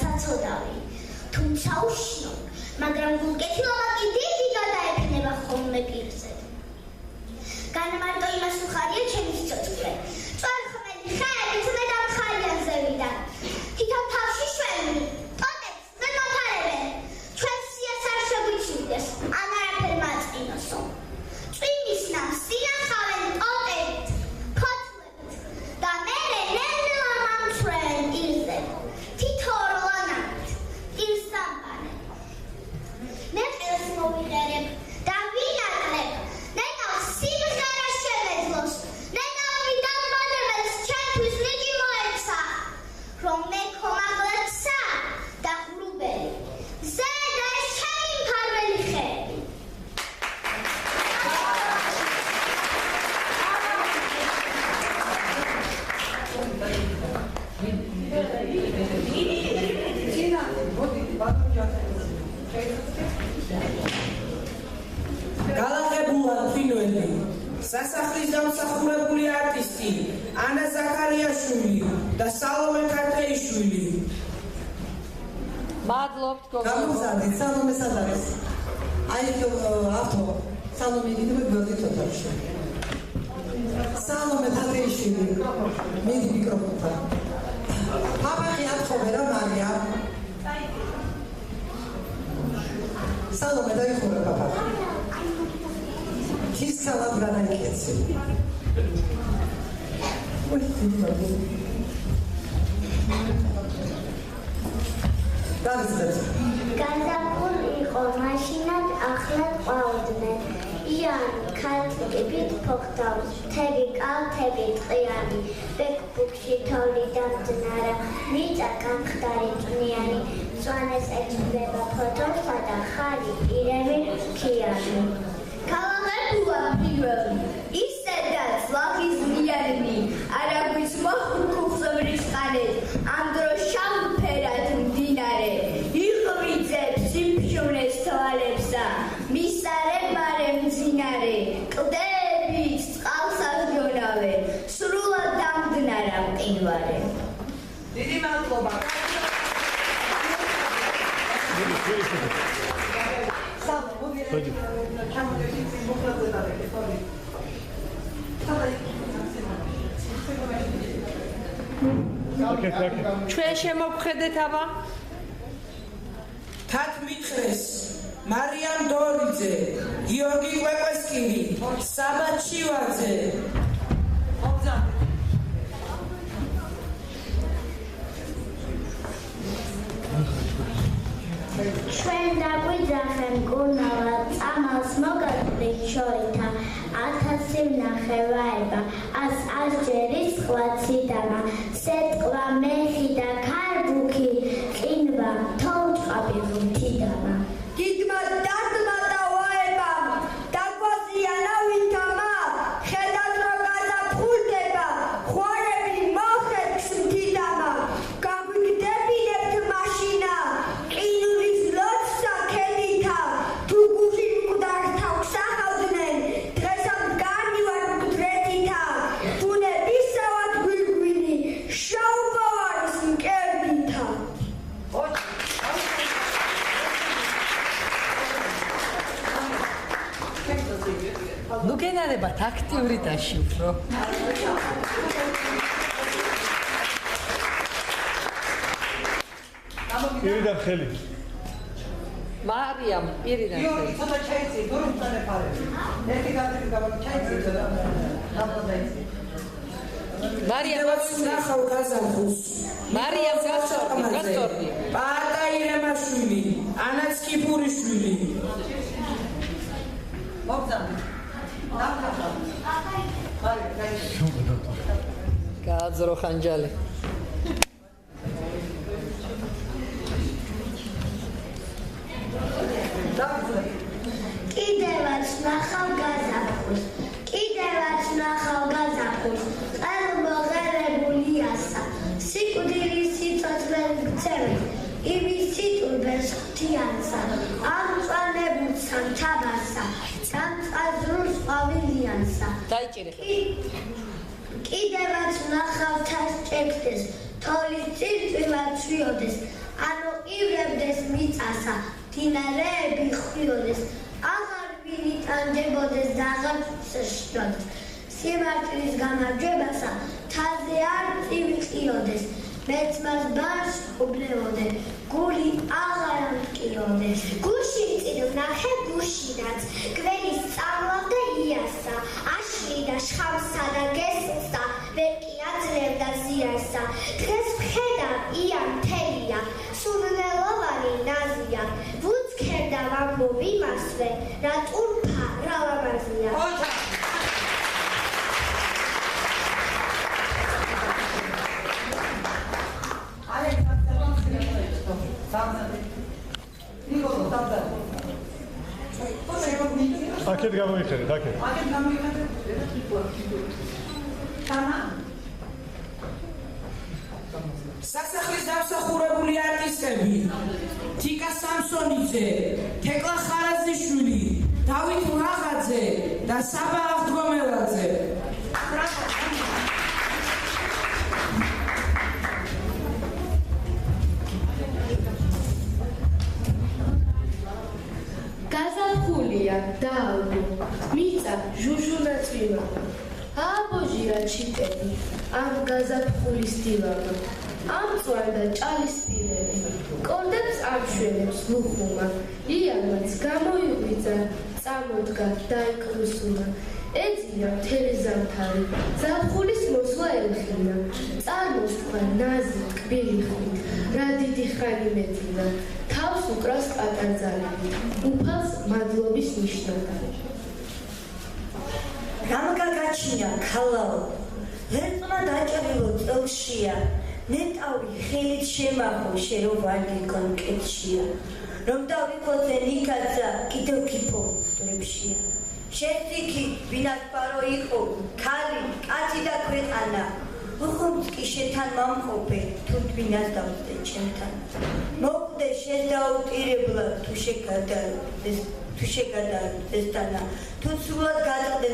საცოდავი, თუმცა უშნო, მაგრამ გულკეთილობა კი დიდი გადაეფინება ხოლმე პირზე. განმარტო იმას უხარია ჩემი სიცოცხლე, წვერხმელი ხეები ძნედ ამხარიან ზევიდან, თითო თავში შველი, ტოტებს δεν მომთარებენ, ჩვენს სიას არ შეგვიჩნდეს, ან არაფერ მაწინოსო. წვიმის ნამს ინახავენ ტოტებით, ფოთლებით და მერე ნელ-ნელა მამცვრევენ პირზე, თითო ორლანებით, პირს ამბანენ. მე ყელს მოვიღერებ და ვინაკლებ, ნეტავ სიმღერა შემეძლოს, ნეტავი დამბადებელს ჩემთვის რიგი მოეცა, რომ მე ქომაღლებსა და ღრუბელი, ზედა ეს ჩემი მფარველი ხეები. გალაღებულა ფრინველი, სასახლის დამსახურებული არტისტი ანა ზაქარიაშვილი და სალომე ქართეიშვილი. მადლობთ გოგო. გამოგზავნით სალომე სად არის? აი ავთო სალომე დიდები გვერდით ოთახში. სალომე ქართეიშვილი მიდი მიკროფონთან. პაპახი ათხოვე რა მარია. სალომე დაიხურე პაპახი. Kiss Salabrana iketsi. გაზაფხულ იყო, მაშინაც ახლა ყვაოდნენ. იანი ქალწულებით ფოხდავს, მთელი კალთები ტყიანი, ბექბუქში თოვლი დამძნარა, მიწა გამხდარი წვნიანი, მწვანეს ეწვდება ფოთოლსა და ხალი პირები რქიანი. გალაღებულა ფრინველი, ისედაც ლაღის მიანნი, არა გვისმოხუხს ვრისყანეთ, ამ დროს შავფერად მდინარე, იღვიძებს სიმფშვნეს თვალებსა, მისარე მძინარე, კლდეებით წყალსარჯონავე, სრულად დამდნარა მყინვარე. დიდი მადლობა. ჩვენ შემოვხედეთ აბა. თათ მითხრეს მარიამ დორიძე, გიორგი კვეკვესკინი, საბა ჩივაძე. ჩვენ დაგვიძახენ კურნალა წამალს მოგაკლით შორითა, 1000 ვნახე ვაება, 100 რისხვა ციდამა, სეტყვა მეხი და ქარბუქი, ყინვა თოვლჭყაბი ღმთიდამა. გიგმა დადმა და ვაებამ, დაგვაზია ნავითამა, ხედავ რომ გაზაფხულდება, ხვარები მოხეთქს მდიდამა, გაგვიგდებინებთ მაშინა, ყინულის ლოცვა ქედითა, თუ გუში მკვდართა ვსახავდნენ, დღესამ განივარ მკვდრეთითა, ბუნებისავად გვირგვინი, შაუბავარის მკერდითა. ნუ გენარებათ აქტიური დაშიფრო. პირიდან ხელი. მარიამ პირიდან ხელი. ცოტა ჩაიცი, გურუმწანე ფარები. ერთი გადაჭი ჩაიცი და დამოძაიცი. მარიამ ნახავ გაზაფხულს. მარიამ გასწორდი. პაატა ირემაშვილი, ანა ცკიფურიშვილი. მოგზავნით. გააძრო ხანჯალი. კიდევაც ნახავ გაზაფხულს, კიდევაც ნახავ გაზაფხულს, წარმოღერებულიასა, სიკვდილის სიცოცხლეს გცემით, იმის სიტურბეს ღვთიანსა, ამწვანებულსა თაბასა, სამწყაზრუს ყვავილიანსა. დაიჭირე. კიდევაც ნახავ თას ჭექდეს, თოლის წირწილა ცვიოდეს, ან მიწასა მდინარეები ხვიოდეს აღარ ვინი ტანჯებოდეს და აღარ შეშლოდეს სიმართლის გამარჯვებასა თაზე არ წივიყიოდეს მეც მას ბარს უბნევოდე გული აღარ ამტკიოდეს გუშინ წინ ვნახე გუშინაც გვენის სწავლობდა იასა აშლიდა შხამსა და გესსა ვერ კი აძლევდა ზიარსა დღეს ვხედავ ია მთელია სურნელოვანი ნაზია ვუცქერდა ვამბობ იმასვე რა ტურფა რა ლამაზია აქეთ გამოიხედეთ, აქეთ. სასახლის დამსახურებული არტისტები თიკა სამსონიძე, თეკლა ხარაზიშვილი, დავით მაღაძე და საბა აღდგომელაძე. გაზაფხულია დაალბო მიწა ჟუჟუნა წვიმა ააბოჟირა ჩიტები ამ გაზაფხულის დილამა ამწვანდა ჭალისპირები კორდებს ამშვენებს ლუხუმა იანაც გამოიღვიძა წამოდგა დაიკრუსუნა ეძია მთელი ზამთარი ზაფხულის მოსვლა ელხინა წარმოს თქვა ნაზი ტკბილი ხვით რა დიდი ხანი მეძინა თავს უკრავს პატარძალები უფალს მადლობის ნიშნად გამგაგაჩინა ქალაო ლერწმა დაჭრილო წელშია ნეტავი ხელით შემახო შერო ვარგიკონ კეთშია რომ დავიყოზე ნიკაცა კიდევ კიფო დრებშია შეციკი ვინაც პარო იყო ქალი კაცი და ქვეყანა უხუმს კი შეთან მომყოფე თუ ვინაც დავწე ჩემთან მოკვდე შეზაუტირებლა თუ შეგადარდეს თანა თუ სულად გადაყდე